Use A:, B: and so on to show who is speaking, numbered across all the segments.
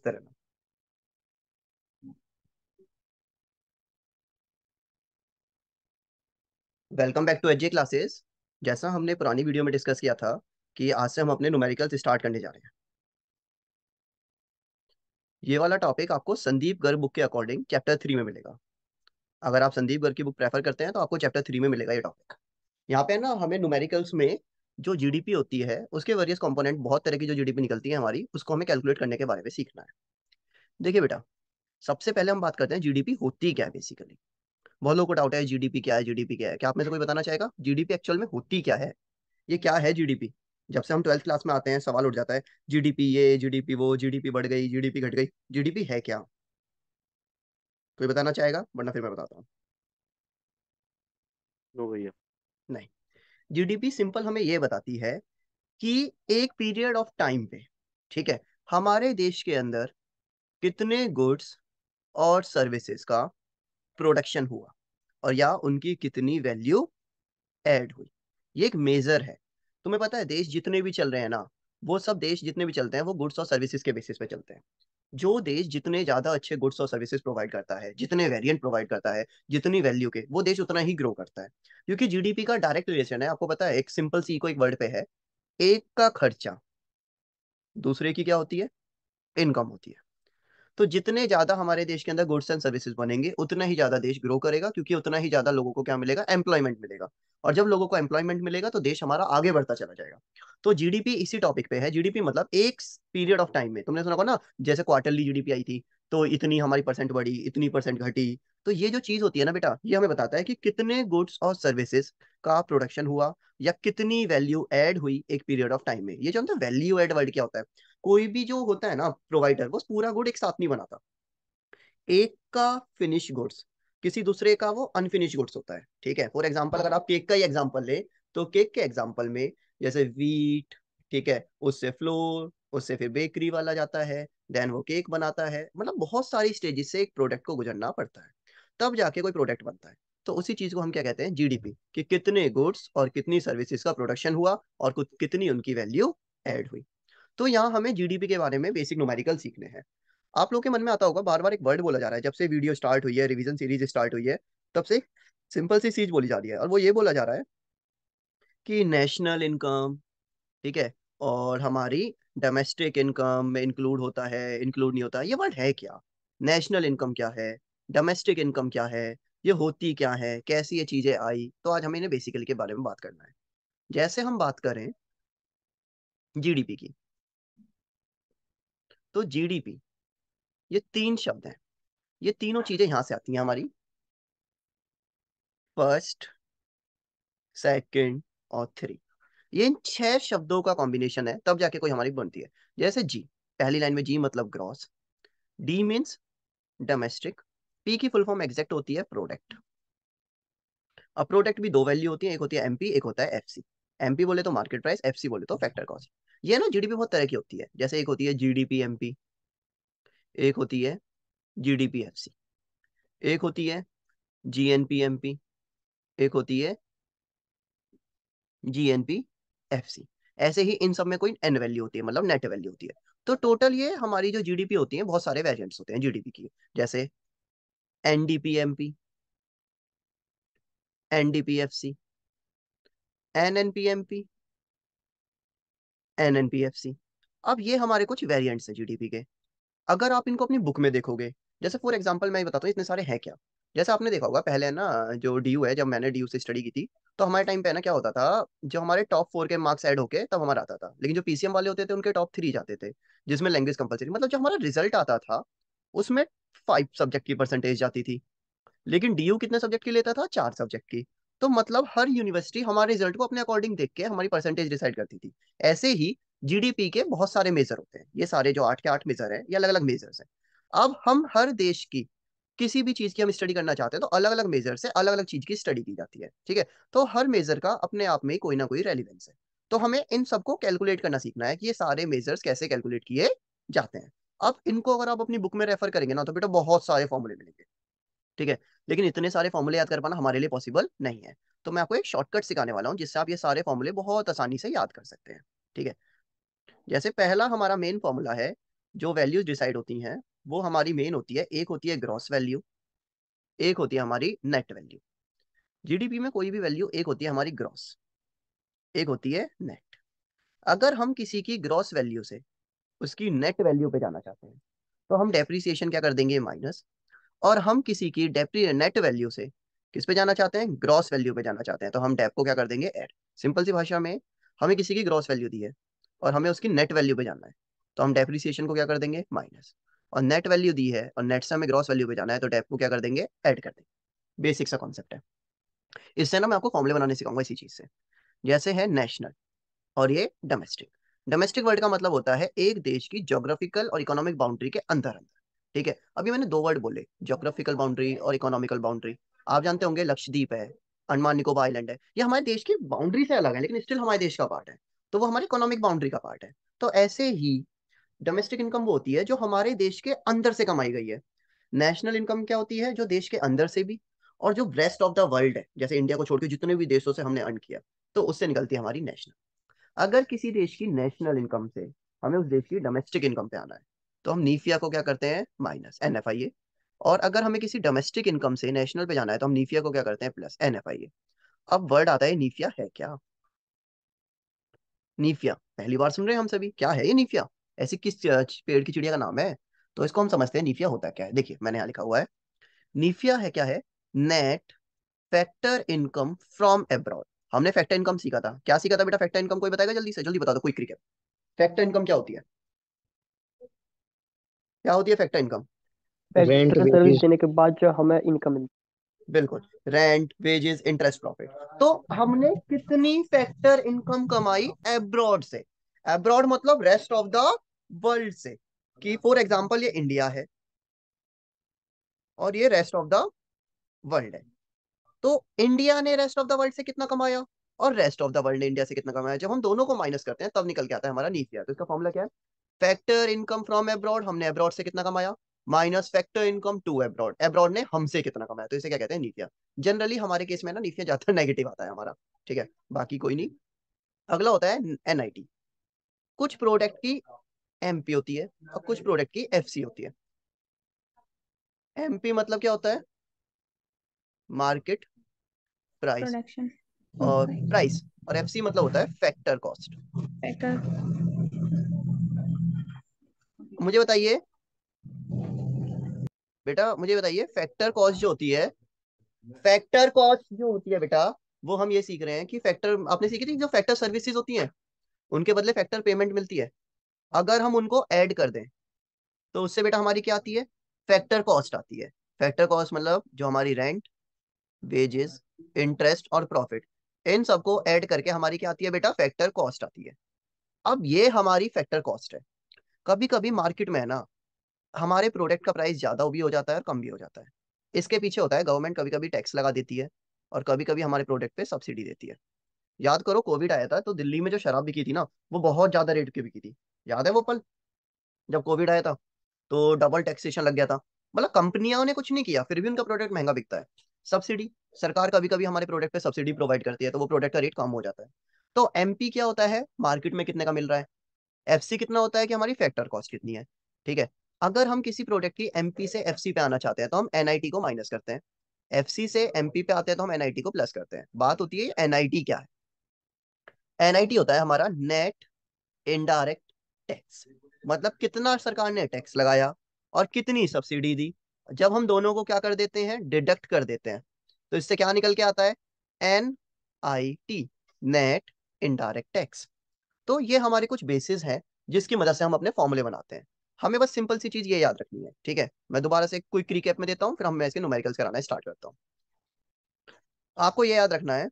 A: देखते रहना। Welcome back to HJ classes. जैसा हमने पुरानी वीडियो में डिस्कस किया था कि आज से हम अपने न्यूमेरिकल्स स्टार्ट करने जा रहे हैं। ये वाला टॉपिक आपको संदीप गर्ग बुक के अकॉर्डिंग चैप्टर 3 में मिलेगा। अगर आप संदीप गर्ग की बुक प्रेफर करते हैं तो आपको चैप्टर 3 में मिलेगा ये टॉपिक। यहाँ पे ना हमें न्यूमेरिकल्स में जो जीडीपी होती है उसके वेरियस कंपोनेंट, बहुत तरह की जो जीडीपी निकलती है हमारी, उसको हमें कैलकुलेट करने के बारे में सीखना है। देखिए बेटा, सबसे पहले हम बात करते हैं जीडीपी होती क्या है बेसिकली। बहुत लोगों को डाउट है जीडीपी क्या है, जीडीपी क्या है। क्या आप में से कोई बताना चाहेगा जीडीपी एक्चुअल में होती क्या है? ये क्या है जीडीपी? जब से हम 12th क्लास में आते हैं सवाल उठ जाता है, जीडीपी ये, जीडीपी वो, जीडीपी बढ़ गई, जीडीपी घट गई। जीडीपी है क्या? कोई बताना चाहेगा, वरना फिर मैं बताता हूँ।
B: नो भैया।
A: नहीं, जीडीपी सिंपल हमें ये बताती है कि एक पीरियड ऑफ टाइम पे, ठीक है, हमारे देश के अंदर कितने गुड्स और सर्विसेज का प्रोडक्शन हुआ और या उनकी कितनी वैल्यू ऐड हुई। ये एक मेजर है। तुम्हें पता है देश जितने भी चल रहे हैं ना, वो सब देश जितने भी चलते हैं वो गुड्स और सर्विसेज के बेसिस पे चलते हैं। जो देश जितने ज्यादा अच्छे गुड्स और सर्विसेज प्रोवाइड करता है, जितने वेरिएंट प्रोवाइड करता है, जितनी वैल्यू के, वो देश उतना ही ग्रो करता है। क्योंकि जीडीपी का डायरेक्ट रिलेशन है, आपको पता है, एक सिंपल सी को एक वर्ड पे है, एक का खर्चा दूसरे की क्या होती है, इनकम होती है। तो जितने ज्यादा हमारे देश के अंदर गुड्स एंड सर्विसेज बनेंगे उतना ही ज्यादा देश ग्रो करेगा, क्योंकि उतना ही ज्यादा लोगों को क्या मिलेगा, एम्प्लॉयमेंट मिलेगा। और जब लोगों को एम्प्लॉयमेंट मिलेगा तो देश हमारा आगे बढ़ता चला जाएगा। तो जीडीपी इसी टॉपिक पे है। जीडीपी मतलब एक पीरियड ऑफ टाइम में, तुमने सुना होगा ना, जैसे क्वार्टरली जीडीपी आई थी तो इतनी हमारी परसेंट बढ़ी, इतनी परसेंट घटी। तो ये जो चीज होती है ना बेटा, ये हमें बताता है कि कितने गुड्स और सर्विसेज का प्रोडक्शन हुआ या कितनी वैल्यू ऐड हुई एक पीरियड ऑफ टाइम में। ये जो होता है वैल्यू एड वर्ड क्या होता है, कोई भी जो होता है ना प्रोवाइडर, वो पूरा गुड एक साथ नहीं बनाता। एक का फिनिश गुड्स, किसी दूसरे का वो अनफिनिश गुड्स होता है। ठीक है, फॉर एग्जांपल अगर आप केक का ही एग्जांपल ले, तो केक के एग्जांपल में जैसे वीट, ठीक है, उससे फ्लोर, उससे फिर बेकरी वाला जाता है, देन वो केक बनाता है। मतलब बहुत सारी स्टेजेस से एक प्रोडक्ट को गुजरना पड़ता है, तब जाके कोई प्रोडक्ट बनता है। तो उसी चीज को हम क्या कहते हैं, जीडीपी, कि कितने गुड्स और कितनी सर्विसेज का प्रोडक्शन हुआ और कितनी उनकी वैल्यू ऐड हुई। तो यहाँ हमें जीडीपी के बारे में बेसिक न्यूमेरिकल सीखने हैं। आप लोग के मन में आता होगा, बार बार एक वर्ड बोला जा रहा है, जब से वीडियो स्टार्ट हुई है, रिवीजन सीरीज स्टार्ट हुई है, तब से सिंपल सी चीज बोली जा रही है, और वो ये बोला जा रहा है कि नेशनल इनकम, ठीक है, और हमारी डोमेस्टिक इनकम में इंक्लूड होता है, इंक्लूड नहीं होता है। ये वर्ड है क्या? नेशनल इनकम क्या है, डोमेस्टिक इनकम क्या है, ये होती क्या है, कैसी ये चीजें आई। तो आज हमें इन्हें बेसिकली के बारे में बात करना है। जैसे हम बात करें जीडीपी की, तो जीडीपी, ये तीन शब्द हैं। ये तीनों चीजें यहां से आती हैं हमारी, फर्स्ट, सेकंड और थ्री। ये इन छह शब्दों का कॉम्बिनेशन है, तब जाके कोई हमारी बनती है। जैसे जी, पहली लाइन में जी मतलब gross, D means domestic, P की फुल फॉर्म एग्जैक्ट होती है प्रोडक्ट। अब प्रोडक्ट भी दो वैल्यू होती है, एक होती है एमपी, एक होता है एफसी। एमपी बोले तो मार्केट प्राइस, एफसी बोले तो फैक्टर कॉस्ट। ये ना जीडीपी बहुत तरह की होती है, जैसे एक होती है जीडीपी एमपी, एक होती है जीडीपी एफसी, एक होती है जीएनपी एमपी, एक होती है जीएनपी एफसी। ऐसे ही इन सब में कोई एन वैल्यू होती है, मतलब नेट वैल्यू होती है। तो टोटल ये हमारी जो जीडीपी होती है, बहुत सारे वेरिएंट्स होते हैं जीडीपी की, जैसे NDP MP, NDP FC, NNP MP, NNP FC. अब ये हमारे कुछ वेरिएंट्स हैं जीडीपी के। अगर आप इनको अपनी बुक में देखोगे, जैसे फॉर एग्जांपल मैं बताता हूँ इतने सारे हैं क्या। जैसे आपने देखा होगा पहले ना, जो डीयू है, जब मैंने डीयू से स्टडी की थी, तो हमारे टाइम पे ना क्या होता था, जो हमारे टॉप 4 के मार्क्स ऐड होके तब हमारा आता था, लेकिन जो पीसीएम वाले होते थे उनके टॉप 3 जाते थे, जिसमें लैंग्वेज कंपलसरी, मतलब जो हमारा रिजल्ट आता था उसमें 5 सब्जेक्ट की परसेंटेज जाती थी। लेकिन डीयू कितने सब्जेक्ट की लेता था, 4 सब्जेक्ट की। तो मतलब हर यूनिवर्सिटी हमारे रिजल्ट को अपने अकॉर्डिंग देख के हमारी परसेंटेज डिसाइड करती थी। ऐसे ही जीडीपी के बहुत सारे मेजर होते हैं, ये सारे जो 8 के 8 मेजर हैं, ये अलग अलग मेजर्स हैं। अब हम हर देश की किसी भी चीज की हम स्टडी करना चाहते हैं तो अलग अलग मेजर से अलग अलग चीज की स्टडी की जाती है, ठीक है। तो हर मेजर का अपने आप में कोई ना कोई रेलिवेंस है। तो हमें इन सबको कैलकुलेट करना सीखना है कि ये सारे मेजर्स कैसे कैलकुलेट किए जाते हैं। अब इनको अगर आप अपनी बुक में रेफर करेंगे ना, तो बेटा बहुत सारे फॉर्मूले मिलेंगे, ठीक है। लेकिन इतने सारे फॉर्मूले याद कर पाना हमारे लिए पॉसिबल नहीं है। तो मैं आपको एक शॉर्टकट सिखाने वाला हूँ जिससे आप ये सारे फॉर्मूले बहुत आसानी से याद कर सकते हैं, ठीक है। जैसे पहला हमारा मेन फॉर्मूला है जो वैल्यूज डिसाइड होती हैं वो हमारी मेन होती है, एक होती है ग्रॉस वैल्यू, एक होती है हमारी नेट वैल्यू। जीडीपी में कोई भी वैल्यू, एक होती है हमारी ग्रॉस, एक होती है नेट। अगर हम किसी की ग्रॉस वैल्यू से उसकी नेट वैल्यू पे जाना चाहते हैं तो हम डेप्रिसिएशन क्या कर देंगे, माइनस। और हम किसी की डेप्री नेट वैल्यू से किस पे जाना चाहते हैं, ग्रॉस वैल्यू पे जाना चाहते हैं, तो हम डेप को क्या कर देंगे, ऐड। सिंपल सी भाषा में, हमें किसी की ग्रॉस वैल्यू दी है और हमें उसकी नेट वैल्यू पे जाना है, तो हम डेप्रिसिएशन को क्या कर देंगे, माइनस। और नेट वैल्यू दी है और नेट से हमें ग्रॉस वैल्यू पे जाना है, तो डेप को क्या कर देंगे, ऐड कर देंगे। बेसिक सा कॉन्सेप्ट है। इससे ना मैं आपको फॉर्मूले बनाने सिखाऊंगा इसी चीज से। जैसे है नेशनल और ये डोमेस्टिक। डोमेस्टिक वर्ड का मतलब होता है एक देश की ज्योग्राफिकल और इकोनॉमिक बाउंड्री के अंदर अंदर। ठीक है, अभी मैंने दो वर्ड बोले, ज्योग्राफिकल बाउंड्री और इकोनॉमिकल बाउंड्री। आप जानते होंगे लक्षद्वीप है, अंडमान निकोबार आइलैंड है, ये हमारे देश की बाउंड्री से अलग है लेकिन स्टिल हमारे देश का पार्ट है, तो वो हमारी इकोनॉमिक बाउंड्री का पार्ट है। तो ऐसे ही डोमेस्टिक इनकम वो होती है जो हमारे देश के अंदर से कमाई गई है। नेशनल इनकम क्या होती है, जो देश के अंदर से भी और जो रेस्ट ऑफ द वर्ल्ड है, जैसे इंडिया को छोड़ के जितने भी देशों से हमने अर्न किया, तो उससे निकलती है हमारी नेशनल। अगर किसी देश की नेशनल इनकम से हमें उस देश की डोमेस्टिक इनकम पे आना है, तो हम नीफिया को क्या करते हैं, माइनस, NFIA। और अगर हमें किसी डोमेस्टिक इनकम से नेशनल पे जाना है तो हम नीफिया को क्या करते हैं, प्लस, NFIA। अब वर्ड आता है नीफिया है क्या। नीफिया पहली बार सुन रहे हैं हम सभी, क्या है ये नीफिया, ऐसी किस पेड़ की चिड़िया का नाम है। तो इसको हम समझते हैं नीफिया होता क्या है। देखिए मैंने यहाँ लिखा हुआ है, नीफिया है क्या है, net factor income from abroad. हमने फैक्टर इनकम सीखा था, क्या सीखा था बेटा, फैक्टर इनकम कोई बताएगा, जल्दी से जल्दी बता दो, कोई क्रिकेट। फैक्टर इनकम क्या होती है, क्या होती है factor income.
B: Rent
C: factor service
B: wages.
C: देने के बाद जो हमें इनकम मिलती
A: बिल्कुल, रेंट, वेजेस, इंटरेस्ट, प्रॉफिट। तो हमने कितनी फैक्टर इनकम कमाई एब्रॉड से। एब्रॉड मतलब रेस्ट ऑफ द वर्ल्ड से। कि फॉर एग्जांपल ये इंडिया है और ये रेस्ट ऑफ द वर्ल्ड है, तो इंडिया ने रेस्ट ऑफ द वर्ल्ड से कितना कमाया और रेस्ट ऑफ द वर्ल्ड ने इंडिया से कितना कमाया, जब हम दोनों को माइनस करते हैं तब निकल के आता है हमारा नीफिया। तो इसका फॉर्मूला क्या है, फैक्टर इनकम फ्रॉम एब्रॉड, हमने एब्रॉड से कितना कमाया, minus factor income to abroad, abroad ने हमसे कितना कमाया, तो इसे क्या कहते हैं, नीफिया। जनरली हमारे केस में ना नीफिया ज्यादा नेगेटिव आता है हमारा। ठीक है, बाकी कोई नहीं। अगला होता है NIT। कुछ प्रोडक्ट की MP होती है और कुछ प्रोडक्ट की FC होती है। MP मतलब क्या होता है, मार्केट प्राइस
D: प्रोडक्शन
A: और प्राइस, और FC मतलब होता है फैक्टर कॉस्ट।
D: फैक्टर।
A: मुझे बताइए बेटा, मुझे बताइए फैक्टर कॉस्ट जो होती है, फैक्टर कॉस्ट जो होती है बेटा, वो हम ये सीख रहे हैं कि फैक्टर आपने सीखी थी, जो फैक्टर सर्विसेज होती हैं उनके बदले फैक्टर पेमेंट मिलती है। अगर हम उनको ऐड कर दें तो उससे बेटा हमारी क्या आती है, फैक्टर कॉस्ट आती है। फैक्टर कॉस्ट मतलब जो हमारी रेंट, वेजेस, इंटरेस्ट और प्रॉफिट, इन सबको ऐड करके हमारी क्या आती है बेटा, फैक्टर कॉस्ट आती है। अब ये हमारी फैक्टर कॉस्ट है। कभी कभी मार्केट में है ना, हमारे प्रोडक्ट का प्राइस ज्यादा भी हो जाता है और कम भी हो जाता है। इसके पीछे होता है गवर्नमेंट कभी कभी टैक्स लगा देती है और कभी कभी हमारे प्रोडक्ट पे सब्सिडी देती है। याद करो कोविड आया था तो दिल्ली में जो शराब बिकी थी ना, वो बहुत ज्यादा रेट की बिकी थी। याद है वो पल, जब कोविड आया था तो डबल टैक्सेशन लग गया था। मतलब कंपनियों ने कुछ नहीं किया फिर भी उनका प्रोडक्ट महंगा बिकता है। सब्सिडी, सरकार कभी कभी हमारे प्रोडक्ट पे सब्सिडी प्रोवाइड करती है तो वो प्रोडक्ट का रेट कम हो जाता है। तो MP क्या होता है, मार्केट में कितने का मिल रहा है। FC कितना होता है कि हमारी फैक्टर कॉस्ट कितनी है। ठीक है, अगर हम किसी प्रोडक्ट की MP से FC पे आना चाहते हैं तो हम NIT को माइनस करते हैं, FC से MP पे आते हैं तो हम NIT को प्लस करते हैं। बात होती है NIT क्या है, NIT होता है हमारा नेट इनडायरेक्ट टैक्स। मतलब कितना सरकार ने टैक्स लगाया और कितनी सब्सिडी दी, जब हम दोनों को क्या कर देते हैं, डिडक्ट कर देते हैं, तो इससे क्या निकल के आता है, NIT, नेट इनडायरेक्ट टैक्स। तो ये हमारे कुछ बेसिस हैं जिसकी मदद से हम अपने फॉर्मूले बनाते हैं। हमें बस सिंपल सी चीज ये याद रखनी है। ठीक है, मैं दोबारा से क्विक रिकैप में देता हूँ, फिर मैं इसके न्यूमेरिकल्स कराना स्टार्ट करता हूँ। आपको ये याद रखना है,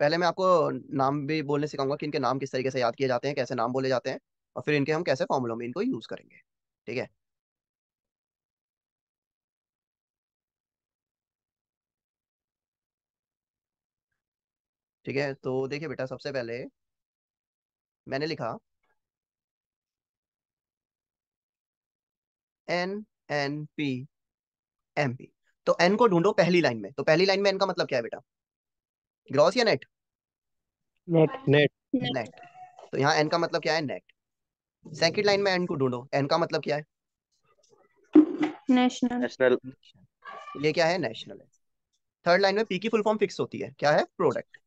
A: पहले मैं आपको नाम भी बोलने सिखाऊंगा कि इनके नाम किस तरीके से याद किए जाते हैं, कैसे नाम बोले जाते हैं, और फिर इनके हम कैसे फॉर्मूलों में इनको यूज करेंगे। ठीक है, ठीक है, तो देखिए बेटा, सबसे पहले मैंने लिखा NNP MP। तो N को ढूंढो पहली लाइन में, तो पहली लाइन में N का मतलब क्या है बेटा, ग्रॉस या net,
C: net.
B: Net.
D: Net.
A: Net. तो यहाँ एन का मतलब क्या है, नेट। सेकंड लाइन में एन को ढूंढो, एन का मतलब क्या है,
B: नेशनल।
C: नेशनल।
A: ये क्या है, नेशनल है। थर्ड लाइन में पी की फुल फॉर्म फिक्स होती है, क्या है, प्रोडक्ट।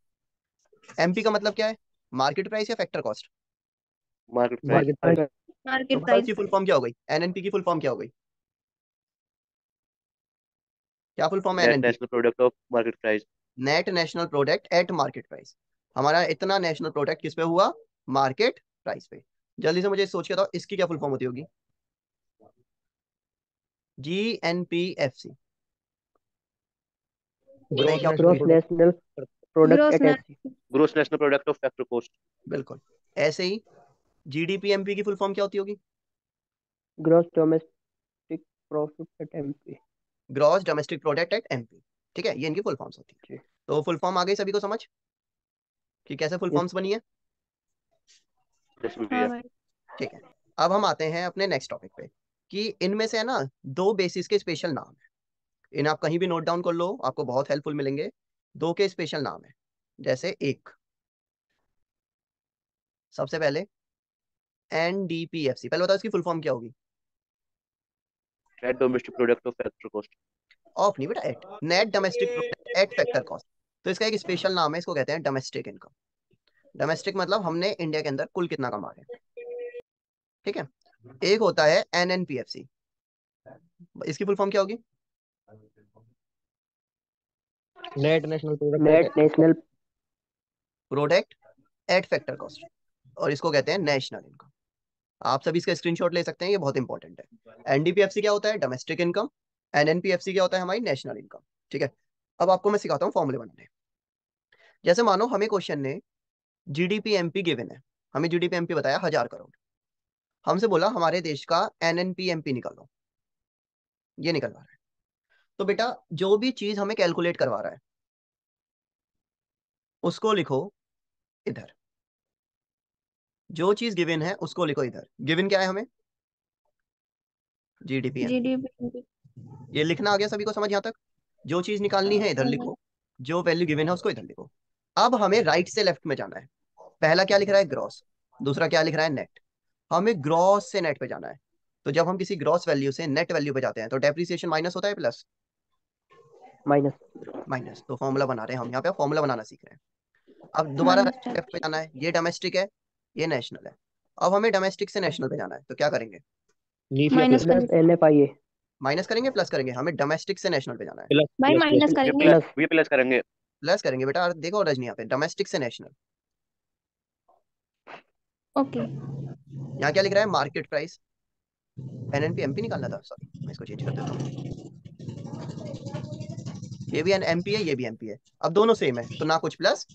A: एमपी का मतलब क्या है, मार्केट प्राइस या फैक्टर कॉस्ट।
C: Market price.
A: तो
B: मार्केट
A: बताओ इसकी
B: प्राइस।
A: फुल फॉर्म क्या हो गई, एनएनपी की फुल फॉर्म क्या हो गई, क्या फुल फॉर्म है
C: net
A: NNP,
C: national product of market price.
A: Net national product at market price. हमारा इतना नेशनल प्रोडक्ट किस पे हुआ, मार्केट प्राइस पे। जल्दी से मुझे सोच के बताओ इसकी क्या फुल फॉर्म होती होगी, GNPFC। बताइए क्या
C: gross national product
B: gross
C: at FC. Gross national product of factor cost.
A: बिल्कुल। ऐसे ही GDPMP की फुल फॉर्म क्या होती होगी,
C: gross domestic profit at MP.
A: Gross domestic product at MP. ठीक है, ये इनकी फुल फॉर्म्स होती है।
C: जी।
A: तो फुल फॉर्म आ गई सभी को समझ कि कैसे फुल
C: यस।
A: फॉर्म्स बनी है।
C: यस
B: हाँ
C: भैया।
B: भाई।
A: ठीक है, अब हम आते हैं अपने नेक्स्ट टॉपिक पे कि इनमें से है ना दो बेसिस के स्पेशल नाम है। इन्हें आप कहीं भी नोट डाउन कर लो, आपको बहुत हेल्पफुल मिलेंगे। दो के स्पेशल नाम है, जैसे एक, सबसे पहले NDPFC। पहले बताओ इसकी फुल फॉर्म क्या होगी,
C: net domestic product of factor cost.
A: Of नहीं बेटा, at, net domestic product at factor cost. तो इसका एक स्पेशल नाम है, इसको कहते हैं डोमेस्टिक इनकम। डोमेस्टिक मतलब हमने इंडिया के अंदर कुल कितना कमा रहे हैं। ठीक है, एक होता है NNPFC। इसकी फुल फॉर्म क्या होगी,
C: net national.
A: Product at factor cost, और इसको कहते हैं नेशनल इनकम। आप सभी इसका स्क्रीनशॉट ले सकते हैं, ये बहुत इंपॉर्टेंट है। NDPFC क्या होता है, डोमेस्टिक इनकम। NNPFC क्या होता है, हमारी नेशनल इनकम। ठीक है, अब आपको मैं सिखाता हूँ फॉर्मूले बनाने। जैसे मानो हमें क्वेश्चन ने GDPMP गिवन है, हमें GDPMP बताया 1000 करोड़, हमसे बोला हमारे देश का NNPMP निकालो, ये निकलवा रहा है। तो बेटा जो भी चीज हमें कैलकुलेट करवा रहा है उसको लिखो इधर, जो चीज गिवन है उसको लिखो इधर। गिवन क्या है हमें, GDPMP।
B: जीडीपी।
A: ये लिखना आ गया सभी को समझ यहाँ तक। जो चीज निकालनी है इधर लिखो, जो वैल्यू गिवन है उसको इधर लिखो। अब हमें राइट से लेफ्ट में जाना है। पहला क्या लिख रहा है, ग्रॉस। दूसरा क्या लिख रहा है, नेट। हमें ग्रॉस से नेट पे जाना है। तो जब हम किसी ग्रॉस वैल्यू से नेट वैल्यू पे जाते हैं तो डेप्रिसिएशन माइनस होता है, प्लस
C: माइनस।
A: माइनस। तो फॉर्मूला बना रहे हैं हम यहाँ पे, फॉर्मूला बनाना सीख रहे हैं। अब दोबारा
B: माइनस
A: लेफ्ट पे जाना है, ये डोमेस्टिक है, ये नेशनल है। अब हमें डोमेस्टिक से नेशनल पे जाना है, तो क्या करेंगे,
B: माइनस
C: प्लस
B: करेंगे।
C: N F I A.
A: Minus करेंगे, प्लस करेंगे, हमें डोमेस्टिक से नेशनल पे जाना है।
B: भाई माइनस
C: ये
B: करेंगे।
C: प्लस ये प्लस करेंगे।
A: प्लस करेंगे बेटा, और देखो रजनी यहाँ पे डोमेस्टिक से नेशनल।
B: ओके।
A: यहाँ क्या लिख रहा है, मार्केट प्राइस। NNPMP निकालना था, सॉरी मैं इसको चेंज कर देता हूँ। ये भी MP है, ये भी MP है। अब दोनों सेम है, तो ना कुछ प्लस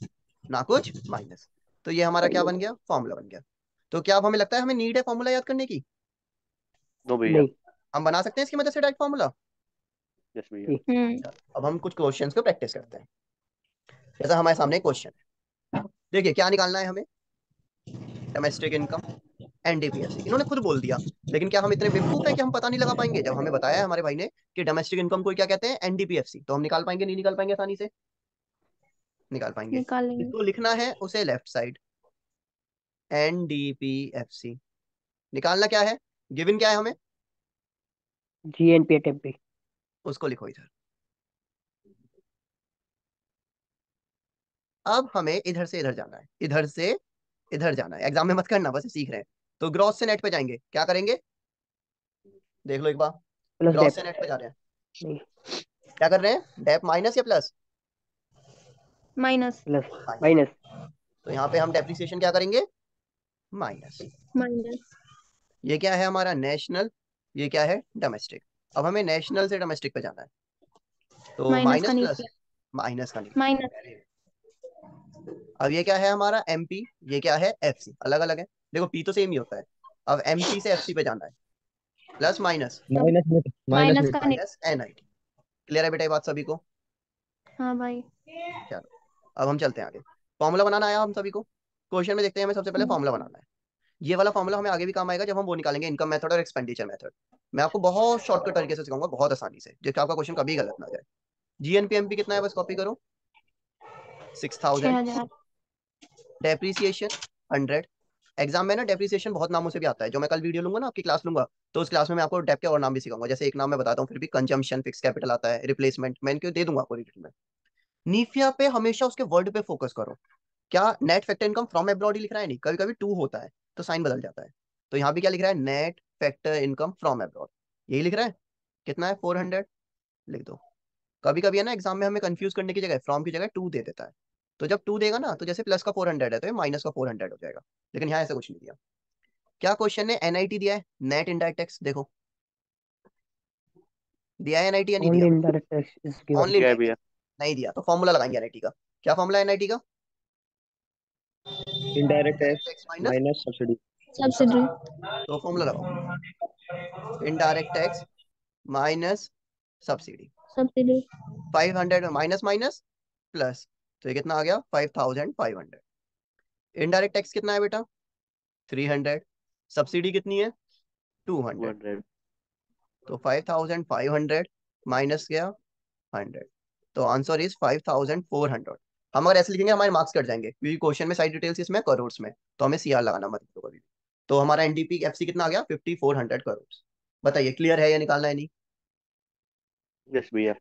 A: ना कुछ माइनस। तो ये हमारा क्या बन गया, फॉर्मूला बन गया। तो क्या अब हमें लगता है हमें नीड है फॉर्मूला याद करने की,
C: नो भैया।
A: नहीं, हम बना सकते हैं इसकी मदद से डायरेक्ट फॉर्मूला।
C: यस भैया।
A: अब हम कुछ क्वेश्चंस को प्रैक्टिस करते हैं। जैसा हमारे सामने क्वेश्चन है, देखिए क्या निकालना है हमें, डोमेस्टिक इनकम, NDPFC। इन्होंने खुद बोल दिया, लेकिन क्या हम इतने बेवकूफ हैं कि हम पता नहीं लगा पाएंगे। जब हमें बताया है हमारे भाई ने कि डोमेस्टिक इनकम को क्या कहते हैं, NDPFC, तो हम निकाल पाएंगे, नहीं निकाल पाएंगे आसानी से, निकाल पाएंगे।
B: निकाल लेंगे।
A: इसको लिखना है उसे लेफ्ट साइड, NDPFC। निकालना क्या है, गिवन क्या है हमें,
C: G N P at M P.
A: उसको लिखो इधर। अब हमें इधर से इधर जाना है, इधर से इधर जाना है, एग्जाम में मत करना, बस सीख रहे हैं। तो ग्रॉस से नेट पे जाएंगे, क्या करेंगे, देख लो एक बार।
C: प्लस
A: ग्रॉस से
C: डेप्थ।
A: नेट पे जा रहे हैं,
C: नहीं।
A: क्या कर रहे हैं, डेप माइनस या plus,
B: minus.
C: Plus.
A: Minus.
C: Minus.
A: तो यहाँ पे हम डेप्रिसिएशन क्या करेंगे, माइनस।
B: माइनस।
A: ये क्या है हमारा नेशनल, ये क्या है डोमेस्टिक। अब हमें नेशनल से डोमेस्टिक पे जाना है, तो
B: माइनस का
A: माइनस प्लस,
B: नीचे।
A: माइनस का नहीं।
B: माइनस।
A: अब ये क्या है हमारा MP, ये क्या है FC, अलग अलग है। देखो P तो सेम ही होता है। अब MP से FC पे जाना है, प्लस माइनस,
B: माइनस का नीचे।
A: Minus NIT। क्लियर है बेटा ये बात सभी को,
B: हाँ भाई।
A: चलो अब हम चलते हैं आगे। फॉर्मूला बनाना आया हम सभी को, क्वेश्चन में देखते हैं हमें सबसे पहले फॉर्मूला बनाना है। ये वाला फॉर्मूला हमें आगे भी काम आएगा जब हम वो निकालेंगे, इनकम मेथड और एक्सपेंडिचर मेथड। मैं आपको बहुत शॉर्टकट तरीके से सिखाऊंगा, बहुत आसानी से, जिसका आपका क्वेश्चन कभी गलत ना जाए। GNPMP कितना है, बस कॉपी करो, 6000।
B: 6000।
A: डेप्रिसिएशन 100, एग्जाम में ना डेप्रिसिएशन बहुत नामों से भी आता है, जो मैं कल वीडियो लूंगा ना, आपकी क्लास लूंगा, तो उस क्लास में मैं आपको डेप के और नाम भी सिखाऊंगा। जैसे एक नाम मैं बताता हूँ फिर भी, कंजम्पशन, फिक्स कैपिटल आता है, रिप्लेसमेंट, मैं इनको दे दूंगा आपको रिटर्न में। नीफिया पे हमेशा उसके वर्ड पे फोकस करो। क्या net factor income from abroad ही लिख रहा है? नहीं, कभी कभी टू होता है तो साइन बदल जाता है। तो यहाँ भी क्या लिख रहा है? Net factor income from abroad, यही लिख रहा है। कितना है? 400 लिख दो। कभी कभी है ना एग्जाम में हमें कंफ्यूज करने की जगह फ्रॉम की जगह टू दे देता है। तो जब टू देगा ना, तो जैसे प्लस का 400 है तो ये माइनस का 400 हो जाएगा। लेकिन यहाँ ऐसा कुछ नहीं दिया। क्या क्वेश्चन ने एनआईटी दिया है? नेट इनडायरेक्ट टैक्स देखो, दिया है एनआईटी या नहीं
D: Only
A: दिया?
D: indirect tax is given.
A: Only
C: दिया है
A: इनडायरेक्ट
C: भैया।
A: टैक्स नहीं दिया, तो फॉर्मूला लगाएंगे एनआईटी का। क्या फॉर्मूला है एनआईटी का?
D: Indirect tax
A: direct tax minus
D: minus subsidy.
B: Subsidy.
A: Subsidy. तो फॉर्मूला लगाओ, indirect tax minus subsidy.
B: Subsidy.
A: 500 में माइनस माइनस प्लस, तो ये कितना आ गया? 5500। इनडायरेक्ट टैक्स कितना है बेटा? 300। सब्सिडी कितनी है? 200।
C: 200।
A: तो 5500 माइनस गया 100, तो आंसर इज 5400। हम अगर ऐसे लिखेंगे हमारे मार्क्स कट जाएंगे, क्योंकि क्वेश्चन में साइड डिटेल्स इसमें करोड़ में, तो हमें सीआर लगाना मत करो कभी भी। तो हमारा एनडीपी एफसी कितना आ गया? 5400 करोड़। बताइए क्लियर है या निकालना है? नहीं।
C: यस भैया।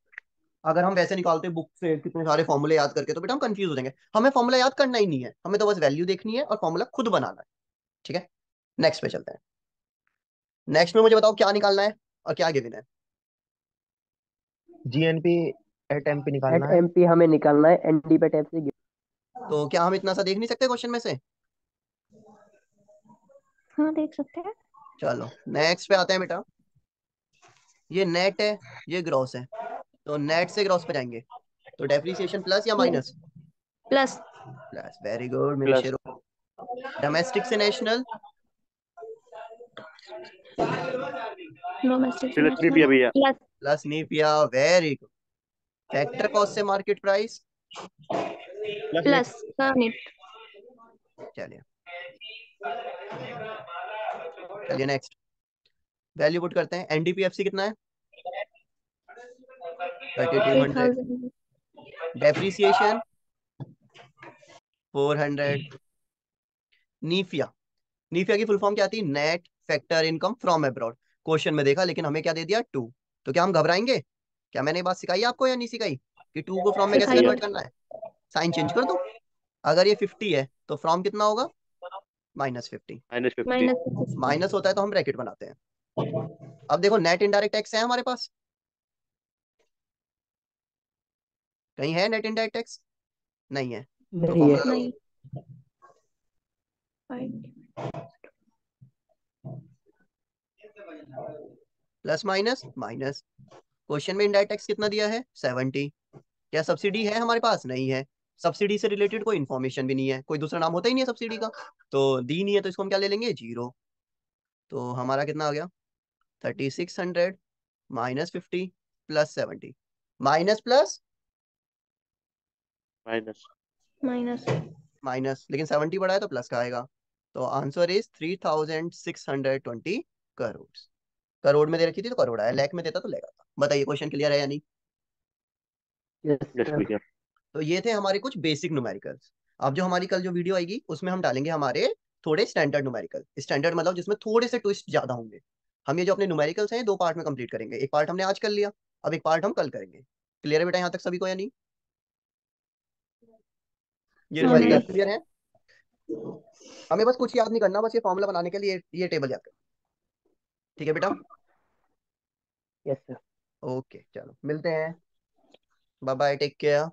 A: अगर हम वैसे निकालते बुक से कितने सारे फॉर्मूले याद करके, तो बेटा हम कंफ्यूज हो जाएंगे। हमें फॉर्मूला याद करना ही नहीं है, हमें तो बस वैल्यू देखनी है और फॉर्मूला खुद बनाना है। ठीक है, नेक्स्ट पे चलते हैं। नेक्स्ट में मुझे बताओ क्या निकालना है और क्या गिवन है?
D: GNP at MP
E: एट
D: निकालना है।
E: एमपी हमें निकालना है, एनडी पे टैप से।
A: तो क्या हम इतना सा देख नहीं सकते क्वेश्चन में से?
B: हाँ देख सकते हैं।
A: चलो नेक्स्ट पे आते हैं बेटा। ये नेट है, ये ग्रॉस है, तो नेट से ग्रॉस पे जाएंगे। तो डेप्रिसिएशन प्लस या minus?
B: Plus.
A: Plus, very good मेरे
C: प्लस।
A: शेरों। डोमेस्टिक से नेशनल?
B: डोमेस्टिक से
C: प्लस नहीं
B: नेशनल
C: पिया भैया।
B: प्लस।
A: प्लस नहीं पिया, वेरी गुड। फैक्टर कॉस्ट से market price?
D: Plus net.
B: Plus का नेट।
A: चलिए, चलिए नेक्स्ट वैल्यू पुट करते हैं। एनडीपीएफसी कितना है? 3200।
B: 3000।
A: डेप्रिसिएशन 400। नीफिया, नीफिया की फुल फॉर्म क्या थी? Net factor income from abroad. Question में देखा, लेकिन हमें क्या दे दिया? टू। तो क्या हम घबराएंगे? क्या मैंने ये बात सिखाई आपको या नहीं सिखाई, कि टू को फ्रॉम में कैसे
B: सिखाइए।
A: कन्वर्ट करना है? साइन चेंज कर दो। अगर ये 50 है तो फ्रॉम कितना होगा? -50।
C: -50।
B: -50।
A: माइनस होता है तो हम ब्रैकेट बनाते हैं। अब देखो नेट इनडायरेक्ट टैक्स है हमारे पास, कहीं है नेट इनडायरेक्ट टैक्स? नहीं है। तो
E: नहीं है।
A: फॉर्मूला लगाओ,
B: नहीं।
A: Plus minus minus. क्वेश्चन में इनडायरेक्ट टैक्स कितना दिया है? 70। क्या सब्सिडी है हमारे पास? नहीं है। सब्सिडी से रिलेटेड कोई इन्फॉर्मेशन भी नहीं है, कोई दूसरा नाम होता ही नहीं है सब्सिडी का, तो दी नहीं है, तो इसको हम क्या ले लेंगे? जीरो। तो हमारा कितना आ गया? 3600 -50 +70। Minus plus
C: minus.
B: Minus.
A: Minus, लेकिन 70 बढ़ा है तो प्लस का आएगा। तो आंसर इज 3620 करोड़। करोड़ में दे रखी थी तो करोड़ आया, लैख में देता तो लैख आता। बताइए क्वेश्चन क्लियर है या नहीं?
E: Yes
C: yes
E: sir.
C: भैया।
A: तो ये थे हमारे कुछ बेसिक न्यूमेरिकल्स। अब जो हमारी कल जो वीडियो आएगी उसमें हम डालेंगे हमारे थोड़े स्टैंडर्ड न्यूमेरिकल। स्टैंडर्ड मतलब जिसमें थोड़े से ट्विस्ट ज्यादा होंगे। हम ये जो अपने न्यूमेरिकल्स हैं दो पार्ट में कंप्लीट करेंगे। एक पार्ट हमने आज कर लिया, अब एक पार्ट हम कल करेंगे। क्लियर है बेटा यहाँ तक सभी को या नहीं? ये
B: हाँ
A: न्यूमेरिकल
B: भाई।
A: क्लियर है? हमें बस कुछ याद नहीं करना, बस ये फॉर्मूला बनाने के लिए ये टेबल याद करना। ठीक है बेटा?
E: Yes sir.
A: ओके, चलो मिलते हैं। Bye bye, take care.